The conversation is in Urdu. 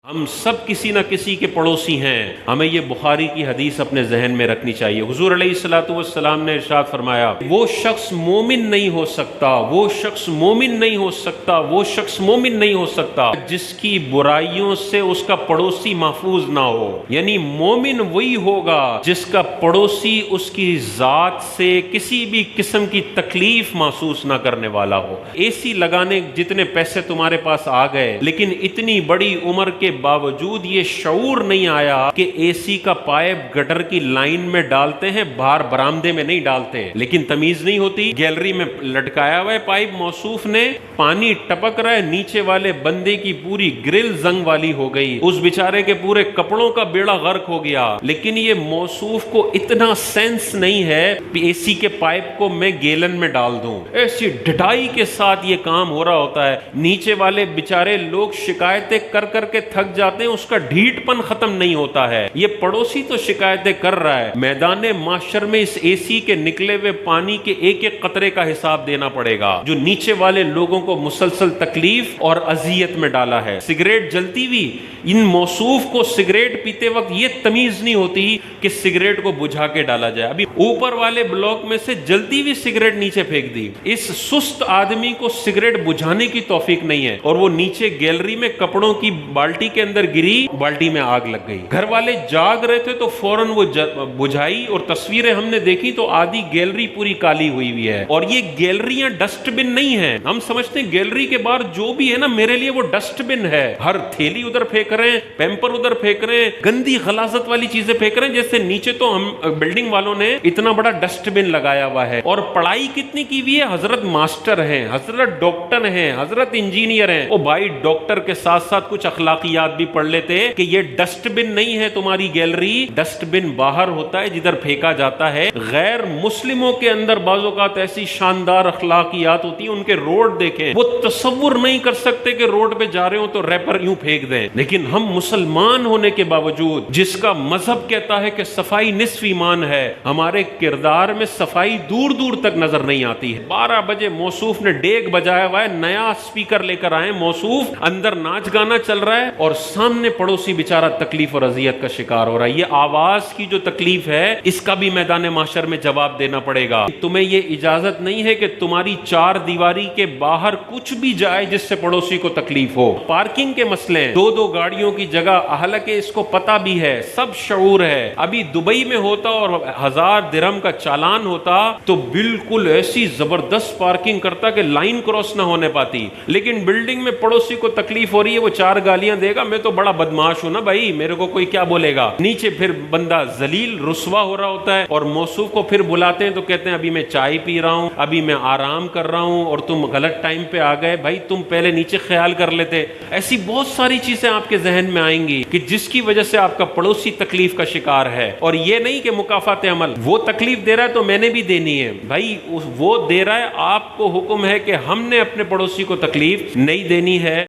ہم سب کسی نہ کسی کے پڑوسی ہیں. ہمیں یہ بخاری کی حدیث اپنے ذہن میں رکھنی چاہیے. حضور علیہ الصلوۃ والسلام نے ارشاد فرمایا، وہ شخص مومن نہیں ہو سکتا، وہ شخص مومن نہیں ہو سکتا، وہ شخص مومن نہیں ہو سکتا جس کی برائیوں سے اس کا پڑوسی محفوظ نہ ہو. یعنی مومن وہی ہوگا جس کا پڑوسی اس کی ذات سے کسی بھی قسم کی تکلیف محسوس نہ کرنے والا ہو. اے سی لگانے جتنے پیسے تمہارے پاس آ گئے، لیکن اتنی بڑی عمر کے باوجود یہ شعور نہیں آیا کہ اے سی کا پائپ گٹر کی لائن میں ڈالتے ہیں، باہر برآمدے میں نہیں ڈالتے. لیکن تمیز نہیں ہوتی، گیلری میں لٹکایا ہوا ہے پائپ، موصوف نے پانی ٹپک رہا ہے، نیچے والے بندے کی پوری گرل زنگ والی ہو گئی، اس بیچارے کے پورے کپڑوں کا بیڑا غرق ہو گیا. لیکن یہ موصوف کو اتنا سینس نہیں ہے کہ اے سی کے پائپ کو میں گیلن میں ڈال دوں. ایسی ڈٹائی کے ساتھ یہ کام ہو رہا ہوتا ہے. نیچے والے بیچارے لوگ شکایتیں کر کر کے تھک جاتے ہیں، اس کا ڈھیٹ پن ختم نہیں ہوتا ہے. یہ پڑوسی تو شکایتیں کر رہا ہے، میدان محشر میں اس اے سی کے نکلے ہوئے پانی کے ایک ایک قطرے کا حساب دینا پڑے گا جو نیچے والے لوگوں کو مسلسل تکلیف اور اذیت میں ڈالا ہے. سگریٹ جلتی ہوئی، ان موصوف کو سگریٹ پیتے وقت یہ تمیز نہیں ہوتی کہ سگریٹ کو بجھا کے ڈالا جائے. ابھی اوپر والے بلاک میں سے جلتی ہوئی سگریٹ نیچے پھینک دی. اس سست آدمی کو سگریٹ بجھانے کی توفیق نہیں ہے، اور وہ نیچے گیلری میں کپڑوں کی بالٹی کے اندر گری، بالٹی میں آگ لگ گئی. گھر والے جاگ رہے تھے تو فوراً وہ بجھائی، اور تصویریں ہم نے دیکھی تو آدھی گیلری پوری کالی ہوئی ہوئی ہے. اور یہ گیلریاں ڈسٹ بن نہیں ہیں. ہم سمجھتے ہیں گیلری کے باہر جو بھی ہے نا میرے لیے وہ ڈسٹ بن ہے. ہر تھیلی ادھر پھینک رہے ہیں، پیمپر ادھر پھینک رہے ہیں، گندی غلاظت والی چیزیں پھینک رہے ہیں، جیسے نیچے تو ہم بلڈنگ والوں نے اتنا بڑا ڈسٹ بن لگایا ہوا ہے. اور پڑھائی کتنی کی ہوئی ہے، حضرت ماسٹر ہیں، حضرت ڈاکٹر ہیں، حضرت انجینئر ہیں. او بھائی، ڈاکٹر کے ساتھ ساتھ کچھ اخلاقیات بھی پڑھ لیتے کہ یہ ڈسٹ بن نہیں ہے تمہاری گیلری. ڈسٹ بن باہر ہوتا ہے جدھر پھینکا جاتا ہے. غیر مسلموں کے اندر بعض اوقات ایسی شاندار اخلاقیات ہوتی ہیں، ان کے روڈ دیکھیں، وہ تصور نہیں کر سکتے کہ روڈ پہ جا رہے ہوں تو ریپر یوں پھینک دیں. لیکن ہم مسلمان ہونے کے باوجود، جس کا مذہب کہتا ہے کہ صفائی نصف ایمان ہے، ہمارے کردار میں صفائی دور دور تک نظر نہیں آتی ہے. 12 بجے موصوف نے ڈیگ بجایا ہوا ہے، نیا اسپیکر لے کر آئے موصوف، اندر ناچ گانا چل رہا ہے، اور سامنے پڑوسی بیچارہ تکلیف اور اذیت کا شکار ہو رہا ہے. یہ آواز کی جو تکلیف ہے، اس کا بھی میدان محشر میں جواب دینا پڑے گا. تمہیں یہ اجازت نہیں ہے کہ تمہاری چار دیواری کے باہر کچھ بھی جائے جس سے پڑوسی کو تکلیف ہو. پارکنگ کے مسئلے، دو گاڑیوں کی جگہ، حالانکہ اس کو پتہ بھی ہے، سب شعور ہے. ابھی دبئی میں ہوتا اور 1000 درہم کا چالان ہوتا تو بالکل ایسی زبردست پارکنگ کرتا کہ لائن کراس نہ ہونے پاتی. لیکن بلڈنگ میں پڑوسی کو تکلیف ہو رہی ہے، وہ 4 گالیاں دے گا، میں تو بڑا بدمعاش ہوں نا بھائی، میرے کو کوئی کیا بولے گا. نیچے پھر بندہ ذلیل رسوا ہو رہا ہوتا ہے، اور موصوف کو پھر بلاتے ہیں تو کہتے ہیں ابھی میں چائے پی رہا ہوں، ابھی میں آرام کر رہا ہوں، اور تم غلط ٹائم پہ آ گئے. بھائی تم پہلے نیچے خیال کر لیتے. ایسی بہت ساری چیزیں آپ کے ذہن میں آئیں گی کہ جس کی وجہ سے آپ کا پڑوسی تکلیف کا شکار ہے. اور یہ نہیں کہ مکافات عمل، وہ تکلیف دے رہا ہے تو میں نے بھی دینی ہے. بھائی وہ دے رہا ہے، آپ کو حکم ہے کہ ہم نے اپنے پڑوسی کو تکلیف نہیں دینی ہے.